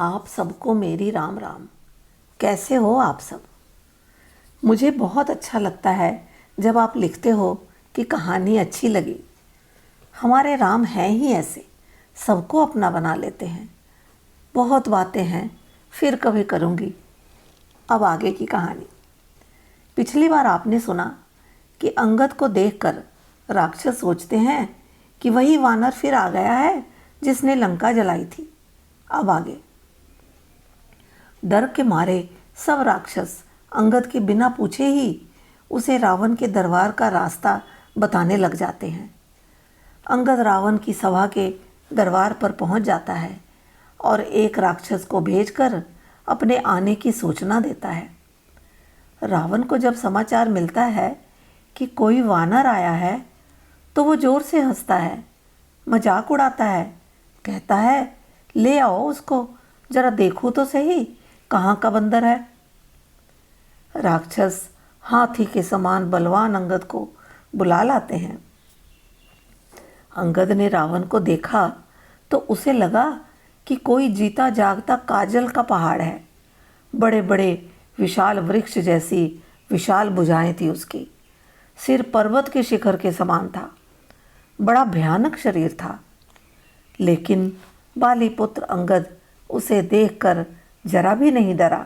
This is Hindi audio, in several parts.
आप सबको मेरी राम राम। कैसे हो आप सब? मुझे बहुत अच्छा लगता है जब आप लिखते हो कि कहानी अच्छी लगी। हमारे राम हैं ही ऐसे, सबको अपना बना लेते हैं। बहुत बातें हैं, फिर कभी करूँगी। अब आगे की कहानी। पिछली बार आपने सुना कि अंगद को देखकर राक्षस सोचते हैं कि वही वानर फिर आ गया है जिसने लंका जलाई थी। अब आगे। डर के मारे सब राक्षस अंगद के बिना पूछे ही उसे रावण के दरबार का रास्ता बताने लग जाते हैं। अंगद रावण की सभा के दरबार पर पहुंच जाता है और एक राक्षस को भेजकर अपने आने की सूचना देता है। रावण को जब समाचार मिलता है कि कोई वानर आया है तो वो जोर से हंसता है, मजाक उड़ाता है, कहता है, ले आओ उसको, जरा देखो तो सही कहाँ का बंदर है। राक्षस हाथी के समान बलवान अंगद को बुला लाते हैं। अंगद ने रावण को देखा तो उसे लगा कि कोई जीता जागता काजल का पहाड़ है। बड़े बड़े विशाल वृक्ष जैसी विशाल भुजाएं थी उसकी। सिर पर्वत के शिखर के समान था। बड़ा भयानक शरीर था। लेकिन बाली पुत्र अंगद उसे देखकर जरा भी नहीं डरा।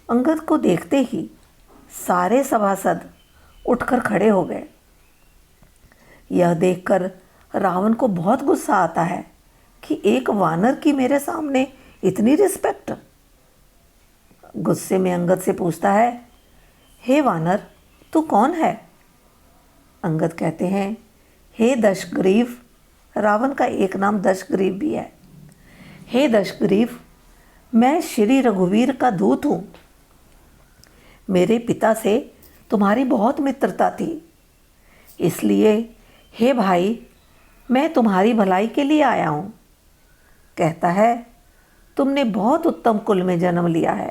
अंगद को देखते ही सारे सभासद उठकर खड़े हो गए। यह देखकर रावण को बहुत गुस्सा आता है कि एक वानर की मेरे सामने इतनी रिस्पेक्ट। गुस्से में अंगद से पूछता है, हे वानर, तू कौन है? अंगद कहते हैं, हे दशग्रीव। रावण का एक नाम दशग्रीव भी है। हे दशग्रीव, मैं श्री रघुवीर का दूत हूँ। मेरे पिता से तुम्हारी बहुत मित्रता थी, इसलिए हे भाई, मैं तुम्हारी भलाई के लिए आया हूँ। कहता है, तुमने बहुत उत्तम कुल में जन्म लिया है।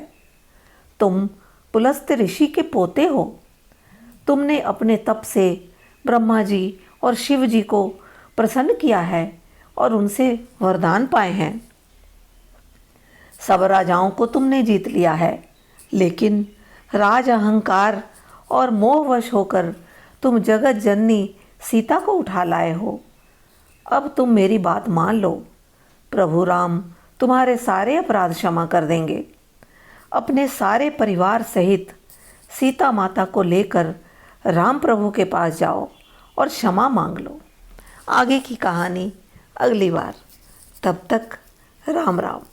तुम पुलस्त्य ऋषि के पोते हो। तुमने अपने तप से ब्रह्मा जी और शिव जी को प्रसन्न किया है और उनसे वरदान पाए हैं। सब राजाओं को तुमने जीत लिया है, लेकिन राज अहंकार और मोहवश होकर तुम जगत जननी सीता को उठा लाए हो। अब तुम मेरी बात मान लो। प्रभु राम तुम्हारे सारे अपराध क्षमा कर देंगे। अपने सारे परिवार सहित सीता माता को लेकर राम प्रभु के पास जाओ और क्षमा मांग लो। आगे की कहानी अगली बार। तब तक राम राम।